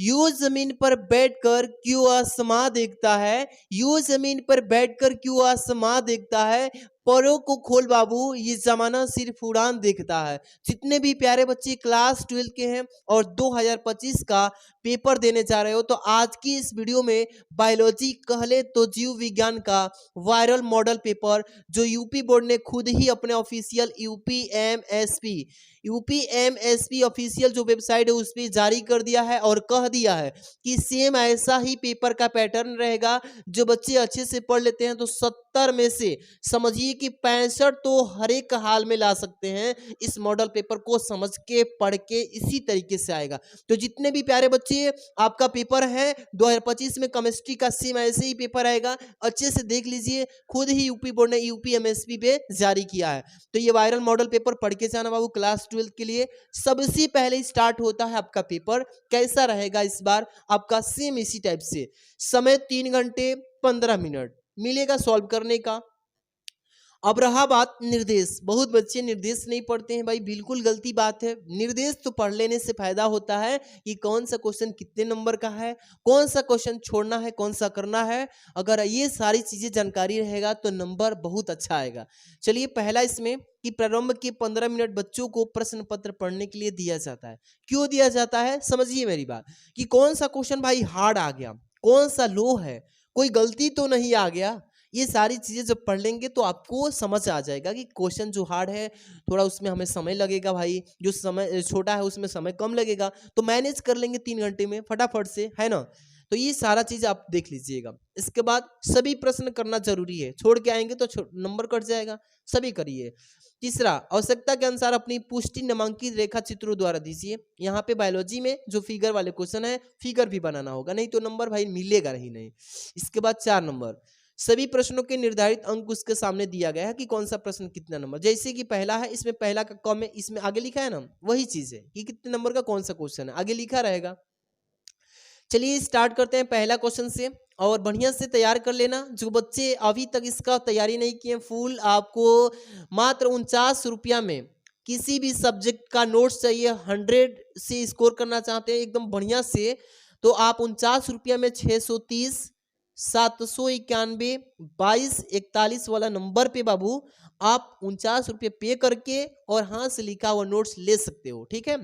You जमीन पर बैठकर क्यों आसमां देखता है, यू जमीन पर बैठकर क्यों आसमां देखता है, परों को खोल बाबू ये जमाना सिर्फ उड़ान देखता है। जितने भी प्यारे बच्चे क्लास 12 के हैं और 2025 का पेपर देने जा रहे हो, तो आज की इस वीडियो में बायोलॉजी कहले तो जीव विज्ञान का वायरल मॉडल पेपर जो यूपी बोर्ड ने खुद ही अपने ऑफिशियल यूपीएमएसपी ऑफिशियल जो वेबसाइट है उस पर जारी कर दिया है और कह दिया है कि सेम ऐसा ही पेपर का पैटर्न रहेगा। जो बच्चे अच्छे से पढ़ लेते हैं तो 70 में से समझिए कि 65 तो हर एक हाल में ला सकते हैं। इस मॉडल पेपर को समझ के पढ़ के इसी तरीके से आएगा। तो जितने भी प्यारे बच्चे आपका पेपर है 2025 में केमिस्ट्री का सेम ऐसे ही पेपर आएगा, अच्छे से देख लीजिए, खुद ही यूपी बोर्ड ने यूपीएमएसपी पे जारी किया है। तो ये वायरल मॉडल पेपर पढ़ के जाना बाबू क्लास 12 के लिए। सबसे पहले स्टार्ट होता है आपका पेपर, कैसा रहेगा इस बार आपका सेम इसी टाइप से। समय 3 घंटे 15 मिनट मिलेगा सॉल्व करने का। अब रहा बात निर्देश, बहुत बच्चे निर्देश नहीं पढ़ते हैं भाई, बिल्कुल गलती बात है। निर्देश तो पढ़ लेने से फायदा होता है कि कौन सा क्वेश्चन कितने नंबर का है, कौन सा क्वेश्चन छोड़ना है, कौन सा करना है। अगर ये सारी चीजें जानकारी रहेगा तो नंबर बहुत अच्छा आएगा। चलिए पहला इसमें कि प्रारंभ के 15 मिनट बच्चों को प्रश्न पत्र पढ़ने के लिए दिया जाता है। क्यों दिया जाता है समझिए मेरी बात, कि कौन सा क्वेश्चन भाई हार्ड आ गया, कौन सा लो है, कोई गलती तो नहीं आ गया। ये सारी चीजें जब पढ़ लेंगे तो आपको समझ आ जाएगा कि क्वेश्चन जो हार्ड है थोड़ा उसमें हमें समय लगेगा भाई, जो समय छोटा है उसमें समय कम लगेगा, तो मैनेज कर लेंगे 3 घंटे में फटाफट से, है ना। तो ये सारा चीज आप देख लीजिएगा। इसके बाद सभी प्रश्न करना जरूरी है, छोड़ के आएंगे तो नंबर कट जाएगा, सभी करिए। तीसरा, आवश्यकता के अनुसार अपनी पुष्टि नामांकित रेखा चित्रों द्वारा दीजिए। यहाँ पे बायोलॉजी में जो फिगर वाले क्वेश्चन है फिगर भी बनाना होगा, नहीं तो नंबर भाई मिलेगा ही नहीं। इसके बाद 4 नंबर, सभी प्रश्नों के निर्धारित अंक उसके सामने दिया गया है कि कौन सा प्रश्न कितना नंबर, जैसे कि पहला है इसमें पहला का कम है, इसमें आगे लिखा है ना, वही चीज है कि कितने नंबर का कौन सा क्वेश्चन है, आगे लिखा रहेगा। चलिए स्टार्ट करते हैं पहला क्वेश्चन से, और बढ़िया से तैयार कर लेना। जो बच्चे अभी तक इसका तैयारी नहीं किए, फुल आपको मात्र 49 रुपया में किसी भी सब्जेक्ट का नोट्स चाहिए, 100 से स्कोर करना चाहते हैं एकदम बढ़िया से, तो आप 49 रुपया में 630 791 2241 वाला नंबर पे बाबू आप 49 रुपये पे करके और हाथ से लिखा हुआ नोट्स ले सकते हो, ठीक है।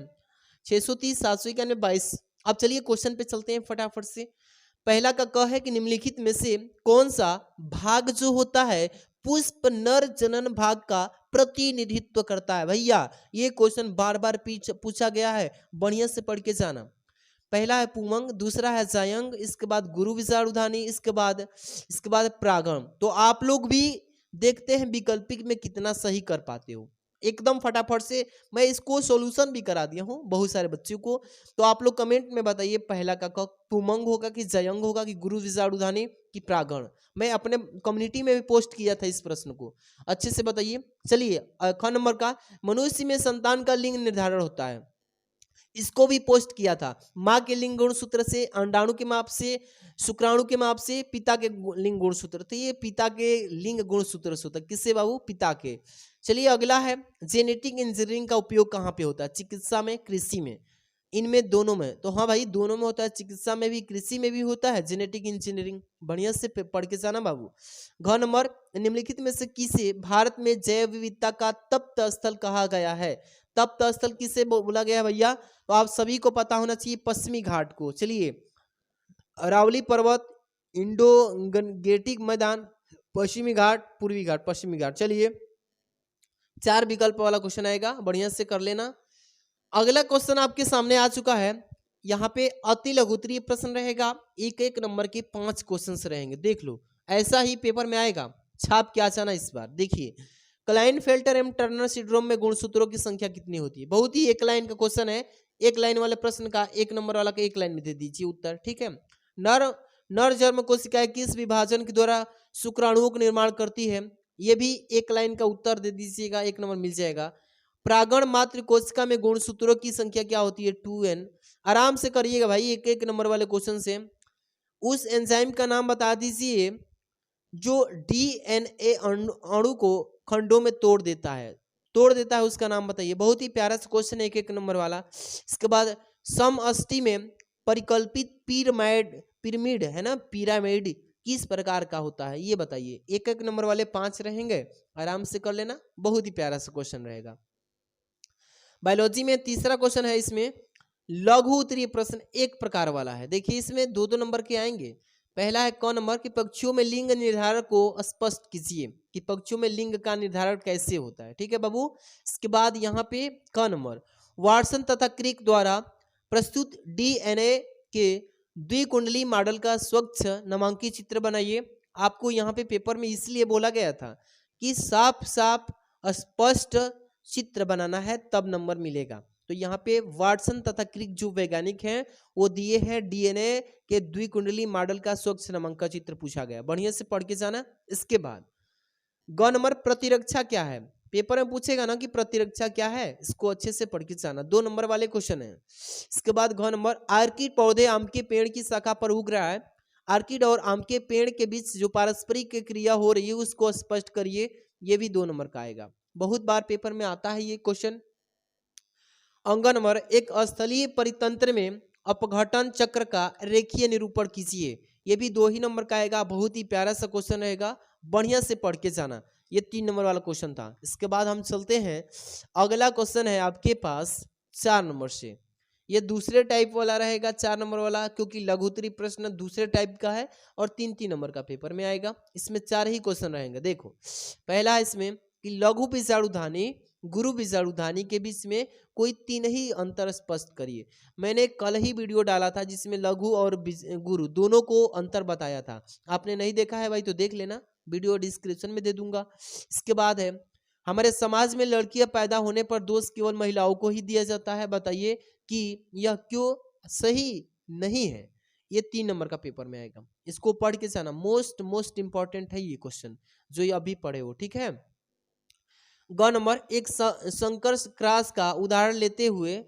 630 791 22। अब चलिए क्वेश्चन पे चलते हैं फटाफट से। पहला का क है कि निम्नलिखित में से कौन सा भाग जो होता है पुष्प नर जनन भाग का प्रतिनिधित्व करता है। भैया ये क्वेश्चन बार बार पूछा गया है, बढ़िया से पढ़ के जाना। पहला है पुमंग, दूसरा है जायंग, इसके बाद गुरु विषाणुधानी, इसके बाद प्रागण। तो आप लोग भी देखते हैं विकल्पिक में कितना सही कर पाते हो, एकदम फटाफट से। मैं इसको सॉल्यूशन भी करा दिया हूँ बहुत सारे बच्चों को, तो आप लोग कमेंट में बताइए पहला का पुमंग होगा कि जयंग होगा कि गुरु विषाणुधानी कि प्रागण। मैं अपने कम्युनिटी में भी पोस्ट किया था इस प्रश्न को, अच्छे से बताइए। चलिए ख नंबर का, मनुष्य में संतान का लिंग निर्धारण होता है, इसको भी पोस्ट किया था। माँ के लिंग गुणसूत्र से, अंडाणु के माप से, शुक्राणु के माप से, पिता के लिंग गुणसूत्र। तो ये पिता के लिंग गुणसूत्र से होता है, किससे बाबू, पिता के। चलिए अगला है जेनेटिक इंजीनियरिंग का उपयोग कहाँ पे होता है, चिकित्सा में, कृषि में, इनमें दोनों में। तो हाँ भाई दोनों में होता है, चिकित्सा में भी कृषि में भी होता है जेनेटिक इंजीनियरिंग, बढ़िया से पढ़ के जाना बाबू। घ नंबर, निम्नलिखित में से किसे भारत में जैव विविधता का तप्त स्थल कहा गया है। तप्त स्थल किसे बोला गया है भैया, तो आप सभी को पता होना चाहिए पश्चिमी घाट को। चलिए अरावली पर्वत, इंडो गेटिक मैदान, पश्चिमी घाट, पूर्वी घाट, पश्चिमी घाट। चलिए 4 विकल्प वाला क्वेश्चन आएगा, बढ़िया से कर लेना। अगला क्वेश्चन आपके सामने आ चुका है, यहाँ पे अति लघुत्तरीय प्रश्न रहेगा, एक एक नंबर के 5 क्वेश्चंस रहेंगे, देख लो ऐसा ही पेपर में आएगा, छाप के आ जाना इस बार। देखिए क्लाइनफेल्टर एवं टर्नर सिंड्रोम में गुणसूत्रों की संख्या कितनी होती है, बहुत ही एक लाइन का क्वेश्चन है, एक लाइन वाले प्रश्न का एक नंबर वाला का एक लाइन में दे दीजिए उत्तर, ठीक है। नर जन्म कोशिकाएं किस विभाजन के द्वारा शुक्राणुओं का निर्माण करती है, ये भी एक लाइन का उत्तर दे दीजिएगा, एक नंबर मिल जाएगा। प्रागण मात्र कोशिका में गुणसूत्रों की संख्या क्या होती है, 2n। आराम से करिएगा भाई एक एक नंबर वाले क्वेश्चन से। उस एंजाइम का नाम बता दीजिए जो डीएनए अणु को खंडों में तोड़ देता है उसका नाम बताइए। बहुत ही प्यारा सा क्वेश्चन है एक एक नंबर वाला। इसके बाद समअष्टि में परिकल्पित पिरामिड पिरामिड है ना, पिरामिड किस प्रकार का होता है ये बताइए। एक एक नंबर वाले 5 रहेंगे, आराम से कर लेना, बहुत ही प्यारा सा क्वेश्चन रहेगा। बायोलॉजी में तीसरा क्वेश्चन है, इसमें लघु उत्तरीय प्रश्न एक प्रकार वाला है। देखिए इसमें दो दो नंबर के आएंगे। पहला है क नंबर कि पक्षियों में लिंग निर्धारण को स्पष्ट कीजिए, कि पक्षियों में लिंग का निर्धारण कैसे होता है। ठीक है बाबू। इसके बाद यहाँ पे क नंबर, वाटसन तथा क्रिक द्वारा प्रस्तुत डीएनए के द्विकुंडली मॉडल का स्वच्छ नामांकित चित्र बनाइए। आपको यहाँ पे पेपर में इसलिए बोला गया था कि साफ साफ स्पष्ट चित्र बनाना है तब नंबर मिलेगा। तो यहाँ पे वाटसन तथा क्रिक जो वैज्ञानिक हैं वो दिए हैं डीएनए के द्विकुंडली मॉडल का स्वच्छ नामांकित चित्र पूछा गया, बढ़िया से पढ़ के जाना। इसके बाद ग नंबर, प्रतिरक्षा क्या है, पेपर में पूछेगा ना कि प्रतिरक्षा क्या है, इसको अच्छे से पढ़ के जाना, 2 नंबर वाले क्वेश्चन है। इसके बाद घ नंबर, आर्किड पौधे आम के पेड़ की शाखा पर उग रहा है, आर्किड और आम के पेड़ के बीच जो पारस्परिक क्रिया हो रही है उसको स्पष्ट करिए, ये भी 2 नंबर का आएगा, बहुत बार पेपर में आता है ये क्वेश्चन। अंग नंबर, एक स्थलीय परितंत्र में अपघटन चक्र का रेखीय निरूपण कीजिए, ये भी 2 ही नंबर का आएगा, बहुत ही प्यारा सा क्वेश्चन रहेगा, बढ़िया से पढ़ के जाना। ये 3 नंबर वाला क्वेश्चन था। इसके बाद हम चलते हैं, अगला क्वेश्चन है आपके पास 4 नंबर से, ये दूसरे टाइप वाला रहेगा 4 नंबर वाला, क्योंकि लघु उत्तरीय प्रश्न दूसरे टाइप का है और 3-3 नंबर का पेपर में आएगा। इसमें 4 ही क्वेश्चन रहेंगे। देखो पहला है इसमें कि लघु बीजाणुधानी गुरु बीजाणुधानी के बीच में कोई 3 ही अंतर स्पष्ट करिए। मैंने कल ही वीडियो डाला था जिसमें लघु और गुरु दोनों को अंतर बताया था, आपने नहीं देखा है भाई तो देख लेना, वीडियो डिस्क्रिप्शन में दे दूंगा। इसके बाद है, हमारे समाज में लड़कियां पैदा होने पर दोष केवल महिलाओं को ही दिया जाता है, बताइए कि यह क्यों सही नहीं है। ये 3 नंबर का पेपर में आएगा, इसको पढ़ के जाना, मोस्ट इंपॉर्टेंट है ये क्वेश्चन जो ये अभी पढ़े हो। ठीक है। ग नंबर, एक संकर्ष क्रॉस का उदाहरण लेते हुए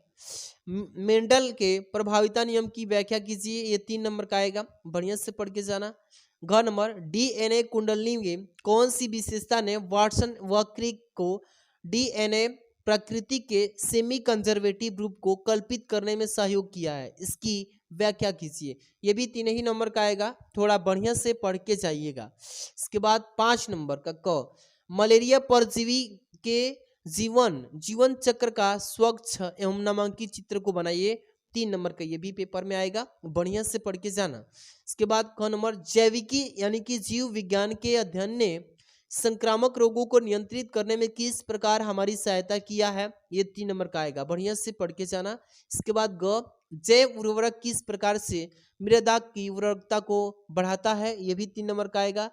मेंडल के प्रभाविता नियम की व्याख्या कीजिए, ये 3 नंबर का आएगा, बढ़िया से पढ़ के जाना। घ नंबर, डीएनए कुंडली में कौन सी विशेषता ने वाटसन व क्रिक को डीएनए प्रकृति के सेमी कंजर्वेटिव रूप को कल्पित करने में सहयोग किया है, इसकी व्याख्या कीजिए, ये भी 3 ही नंबर का आएगा, थोड़ा बढ़िया से पढ़ के जाइएगा। इसके बाद 5 नंबर का क, मलेरिया परजीवी के जीवन चक्र का स्वच्छ एवं नामांकित चित्र को बनाइए, 3 नंबर का ये भी पेपर में आएगा, बढ़िया से पढ़ के जाना। इसके बाद क नंबर, जैविकी यानी कि जीव विज्ञान के अध्ययन ने संक्रामक रोगों को नियंत्रित करने में किस प्रकार हमारी सहायता किया है, ये 3 नंबर का आएगा, बढ़िया से पढ़ के जाना। इसके बाद ग, जैव उर्वरक किस प्रकार से मृदा की उर्वरकता को बढ़ाता है, ये भी 3 नंबर का आएगा।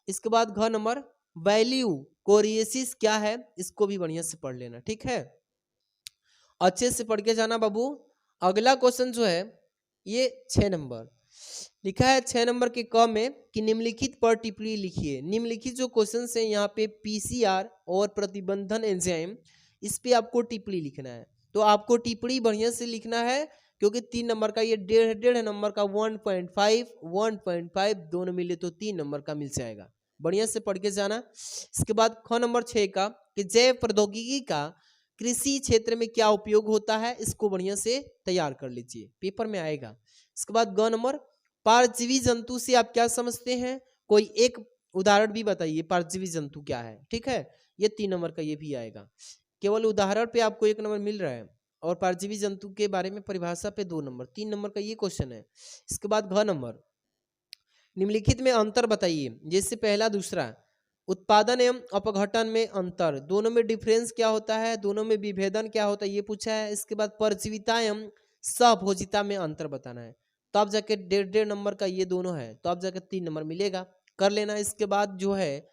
इसके बाद घ नंबर, वैल्यू कोरिएसिस क्या है, इसको भी बढ़िया से पढ़ लेना। ठीक है, अच्छे से पढ़ के जाना बाबू। अगला क्वेश्चन जो है ये 6 नंबर लिखा है, 6 नंबर के क में कि निम्नलिखित पर टिप्पणी लिखिए। निम्नलिखित जो क्वेश्चन है यहाँ पे पीसीआर और प्रतिबंधन एंजाइम, इस पे आपको टिप्पणी लिखना है, तो आपको टिप्पणी बढ़िया से लिखना है, क्योंकि 3 नंबर का ये 1.5 नंबर का 1.5 दोनों मिले तो 3 नंबर का मिल जाएगा, बढ़िया से पढ़ के जाना। इसके बाद ख नंबर 6 का कि जैव प्रौद्योगिकी का कृषि क्षेत्र में क्या उपयोग होता है, इसको बढ़िया से तैयार कर लीजिए, पेपर में आएगा। इसके बाद ग नंबर, परजीवी जंतु से आप क्या समझते हैं, कोई एक उदाहरण भी बताइए, परजीवी जंतु क्या है। ठीक है, ये 3 नंबर का ये भी आएगा, केवल उदाहरण पे आपको 1 नंबर मिल रहा है और परजीवी जंतु के बारे में परिभाषा पे 2 नंबर, 3 नंबर का ये क्वेश्चन है। इसके बाद घ नंबर, निम्नलिखित में अंतर बताइए, जैसे पहला दूसरा, उत्पादन एवं अपघटन में अंतर, दोनों में डिफरेंस क्या होता है, दोनों में विभेदन क्या होता है, ये पूछा है। इसके बाद परजीविता एवं सहभोजिता में अंतर बताना है, तो आप जाके 1.5 नंबर का ये दोनों है, तो आप जाके 3 नंबर मिलेगा, कर लेना। इसके बाद जो है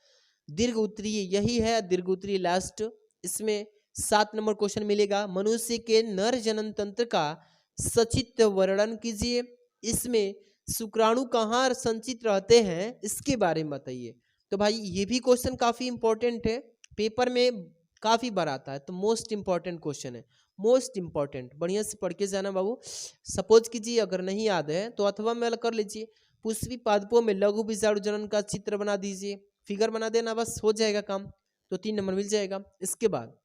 दीर्घ उत्तरीय, यही है दीर्घ उत्तरीय लास्ट, इसमें 7 नंबर क्वेश्चन मिलेगा। मनुष्य के नर जनन तंत्र का सचित्र वर्णन कीजिए, इसमें शुक्राणु कहाँ संचित रहते हैं, इसके बारे में बताइए। तो भाई ये भी क्वेश्चन काफी इंपॉर्टेंट है, पेपर में काफी बार आता है, तो मोस्ट इंपॉर्टेंट क्वेश्चन है, मोस्ट इंपॉर्टेंट, बढ़िया से पढ़ के जाना बाबू। सपोज कीजिए अगर नहीं याद है तो अथवा में कर लीजिए, पुष्पी पादपों में लघु बीजाणु जनन का चित्र बना दीजिए, फिगर बना देना, बस हो जाएगा काम, तो 3 नंबर मिल जाएगा। इसके बाद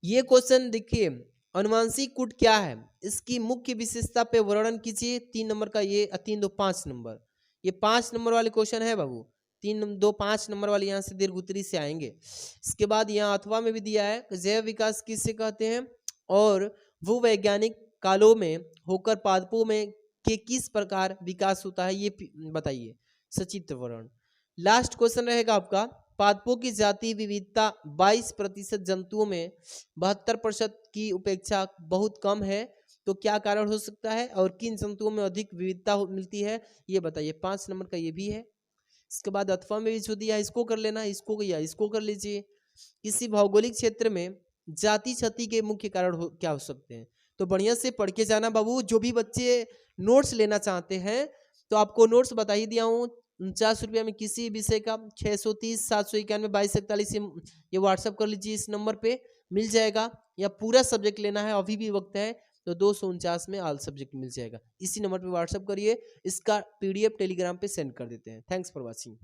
ये क्वेश्चन देखिए, अनुवांशिक कूट क्या है, इसकी मुख्य विशेषता पे वर्णन कीजिए। 3 नंबर का ये 3 2 5 नंबर, ये 5 नंबर वाले क्वेश्चन है बाबू। 3 2 5 नंबर वाले यहाँ से दीर्घ उत्तरी से आएंगे। इसके बाद यहाँ अथवा में भी दिया है जैव विकास किसे कहते हैं और भूवैज्ञानिक कालों में होकर पादपों में के किस प्रकार विकास होता है ये बताइए सचित्र वर्णन। लास्ट क्वेश्चन रहेगा आपका, पादपों की जाति विविधता 22% जंतुओं में 72% की उपेक्षा बहुत कम है, तो क्या कारण हो सकता है और किन जंतुओं में अधिक विविधता मिलती है ये बताइए। 5 नंबर का ये भी है। इसके बाद अथवा में भी जो दिया इसको कर लेना, इसको या इसको कर लीजिए। किसी भौगोलिक क्षेत्र में जाति क्षति के मुख्य कारण क्या हो सकते हैं, तो बढ़िया से पढ़ के जाना बाबू। जो भी बच्चे नोट्स लेना चाहते हैं तो आपको नोट्स बता ही दिया हूँ। 49 रुपया में किसी विषय का 630 791 2241 ये व्हाट्सअप कर लीजिए, इस नंबर पे मिल जाएगा। या पूरा सब्जेक्ट लेना है अभी भी वक्त है तो 249 में ऑल सब्जेक्ट मिल जाएगा। इसी नंबर पे व्हाट्सअप करिए, इसका PDF टेलीग्राम पे सेंड कर देते हैं। Thanks for watching.